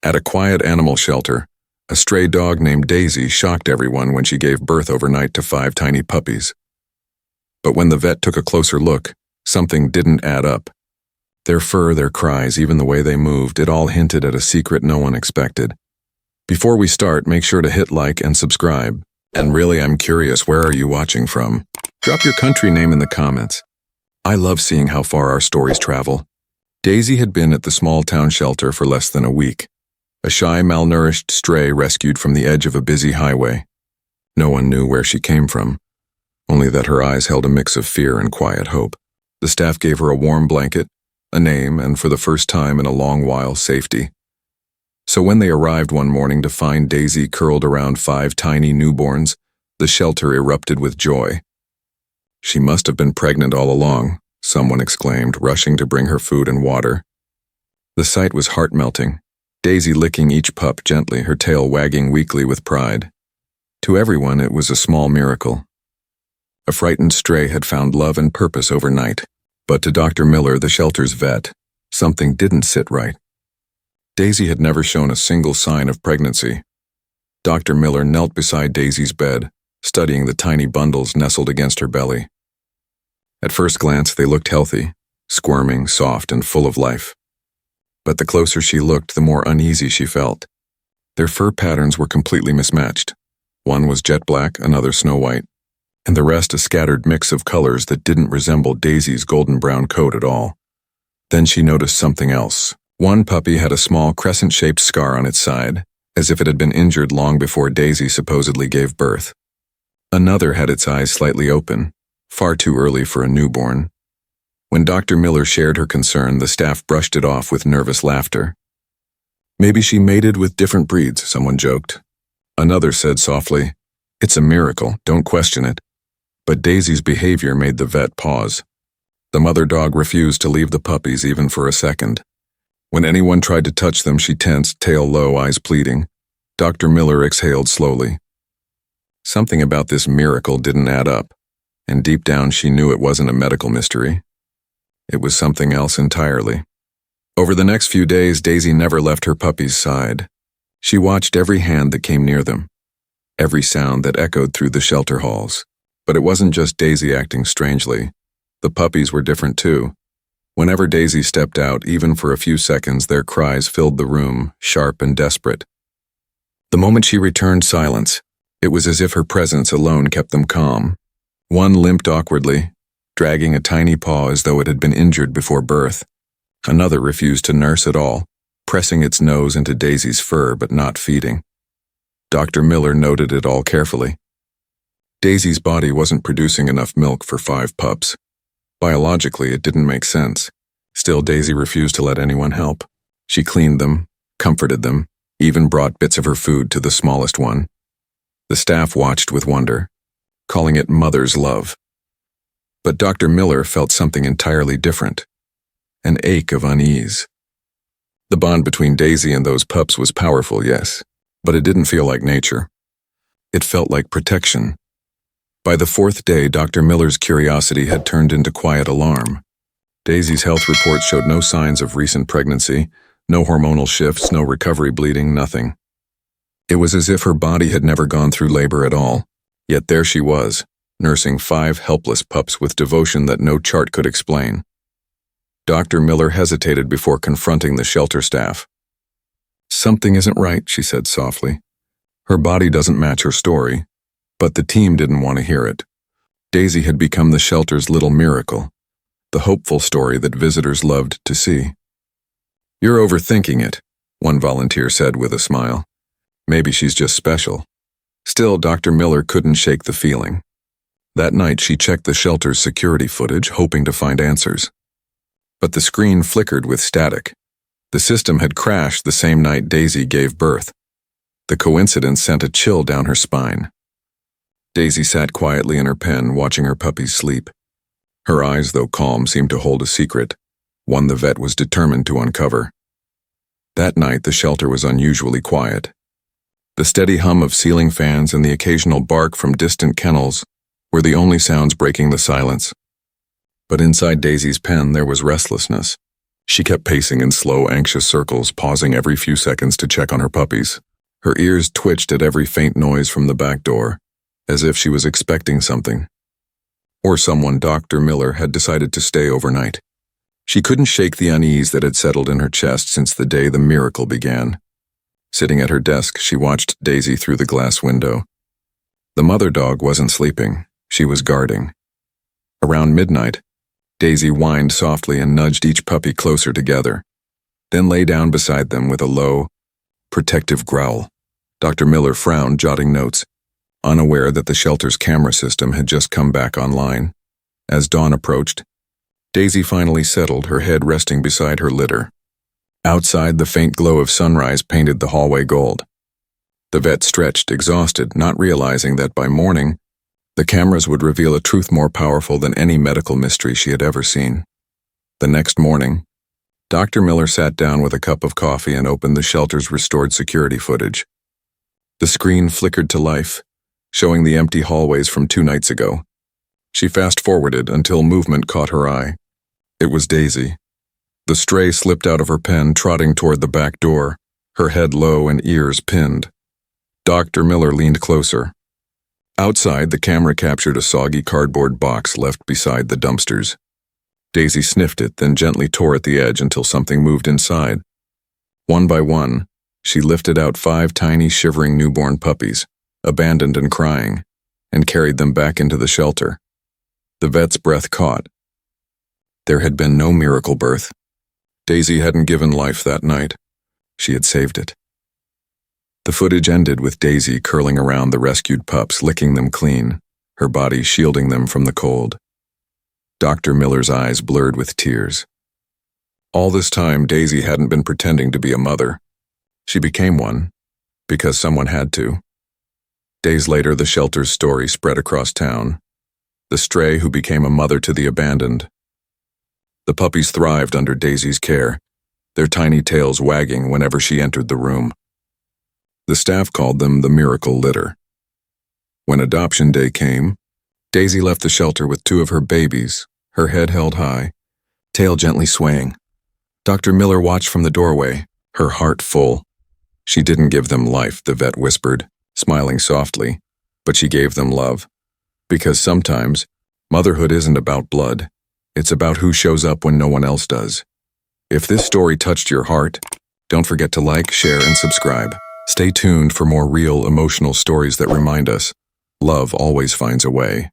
At a quiet animal shelter, a stray dog named Daisy shocked everyone when she gave birth overnight to 5 tiny puppies. But when the vet took a closer look, something didn't add up. Their fur, their cries, even the way they moved, it all hinted at a secret no one expected. Before we start, make sure to hit like and subscribe. And really, I'm curious, where are you watching from? Drop your country name in the comments. I love seeing how far our stories travel. Daisy had been at the small town shelter for less than a week. A shy, malnourished stray rescued from the edge of a busy highway. No one knew where she came from, only that her eyes held a mix of fear and quiet hope. The staff gave her a warm blanket, a name, and for the first time in a long while, safety. So when they arrived one morning to find Daisy curled around 5 tiny newborns, the shelter erupted with joy. "She must have been pregnant all along," someone exclaimed, rushing to bring her food and water. The sight was heart-melting. Daisy licking each pup gently, her tail wagging weakly with pride. To everyone, it was a small miracle. A frightened stray had found love and purpose overnight. But to Dr. Miller, the shelter's vet, something didn't sit right. Daisy had never shown a single sign of pregnancy. Dr. Miller knelt beside Daisy's bed, studying the tiny bundles nestled against her belly. At first glance, they looked healthy, squirming, soft, and full of life. But the closer she looked, the more uneasy she felt. Their fur patterns were completely mismatched. One was jet black, another snow white, and the rest a scattered mix of colors that didn't resemble Daisy's golden brown coat at all. Then she noticed something else. One puppy had a small crescent-shaped scar on its side, as if it had been injured long before Daisy supposedly gave birth. Another had its eyes slightly open, far too early for a newborn. When Dr. Miller shared her concern, the staff brushed it off with nervous laughter. "Maybe she mated with different breeds," someone joked. Another said softly, "It's a miracle, don't question it." But Daisy's behavior made the vet pause. The mother dog refused to leave the puppies even for a second. When anyone tried to touch them, she tensed, tail low, eyes pleading. Dr. Miller exhaled slowly. Something about this miracle didn't add up, and deep down she knew it wasn't a medical mystery. It was something else entirely. Over the next few days, Daisy never left her puppy's side. She watched every hand that came near them, every sound that echoed through the shelter halls. But it wasn't just Daisy acting strangely. The puppies were different too. Whenever Daisy stepped out, even for a few seconds, their cries filled the room, sharp and desperate. The moment she returned, silence. It was as if her presence alone kept them calm. One limped awkwardly, dragging a tiny paw as though it had been injured before birth. Another refused to nurse at all, pressing its nose into Daisy's fur but not feeding. Dr. Miller noted it all carefully. Daisy's body wasn't producing enough milk for 5 pups. Biologically, it didn't make sense. Still, Daisy refused to let anyone help. She cleaned them, comforted them, even brought bits of her food to the smallest one. The staff watched with wonder, calling it mother's love. But Dr. Miller felt something entirely different, an ache of unease. The bond between Daisy and those pups was powerful, yes, but it didn't feel like nature. It felt like protection. By the 4th day, Dr. Miller's curiosity had turned into quiet alarm. Daisy's health report showed no signs of recent pregnancy, no hormonal shifts, no recovery bleeding, nothing. It was as if her body had never gone through labor at all. Yet there she was, nursing 5 helpless pups with devotion that no chart could explain. Dr. Miller hesitated before confronting the shelter staff. "Something isn't right," she said softly. "Her body doesn't match her story." But the team didn't want to hear it. Daisy had become the shelter's little miracle, the hopeful story that visitors loved to see. "You're overthinking it," one volunteer said with a smile. "Maybe she's just special." Still, Dr. Miller couldn't shake the feeling. That night, she checked the shelter's security footage, hoping to find answers. But the screen flickered with static. The system had crashed the same night Daisy gave birth. The coincidence sent a chill down her spine. Daisy sat quietly in her pen, watching her puppies sleep. Her eyes, though calm, seemed to hold a secret, one the vet was determined to uncover. That night, the shelter was unusually quiet. The steady hum of ceiling fans and the occasional bark from distant kennels were the only sounds breaking the silence. But inside Daisy's pen, there was restlessness. She kept pacing in slow, anxious circles, pausing every few seconds to check on her puppies. Her ears twitched at every faint noise from the back door, as if she was expecting something. Or someone. Dr. Miller had decided to stay overnight. She couldn't shake the unease that had settled in her chest since the day the miracle began. Sitting at her desk, she watched Daisy through the glass window. The mother dog wasn't sleeping. She was guarding. Around midnight, Daisy whined softly and nudged each puppy closer together, then lay down beside them with a low, protective growl. Dr. Miller frowned, jotting notes, unaware that the shelter's camera system had just come back online. As dawn approached, Daisy finally settled, her head resting beside her litter. Outside, the faint glow of sunrise painted the hallway gold. The vet stretched, exhausted, not realizing that by morning, the cameras would reveal a truth more powerful than any medical mystery she had ever seen. The next morning, Dr. Miller sat down with a cup of coffee and opened the shelter's restored security footage. The screen flickered to life, showing the empty hallways from 2 nights ago. She fast-forwarded until movement caught her eye. It was Daisy. The stray slipped out of her pen, trotting toward the back door, her head low and ears pinned. Dr. Miller leaned closer. Outside, the camera captured a soggy cardboard box left beside the dumpsters. Daisy sniffed it, then gently tore at the edge until something moved inside. One by one, she lifted out 5 tiny, shivering newborn puppies, abandoned and crying, and carried them back into the shelter. The vet's breath caught. There had been no miracle birth. Daisy hadn't given life that night. She had saved it. The footage ended with Daisy curling around the rescued pups, licking them clean, her body shielding them from the cold. Dr. Miller's eyes blurred with tears. All this time, Daisy hadn't been pretending to be a mother. She became one, because someone had to. Days later, the shelter's story spread across town. The stray who became a mother to the abandoned. The puppies thrived under Daisy's care, their tiny tails wagging whenever she entered the room. The staff called them the miracle litter. When adoption day came, Daisy left the shelter with 2 of her babies, her head held high, tail gently swaying. Dr. Miller watched from the doorway, her heart full. She didn't give them life, the vet whispered, smiling softly, but she gave them love. Because sometimes, motherhood isn't about blood. It's about who shows up when no one else does. If this story touched your heart, don't forget to like, share, and subscribe. Stay tuned for more real, emotional stories that remind us, love always finds a way.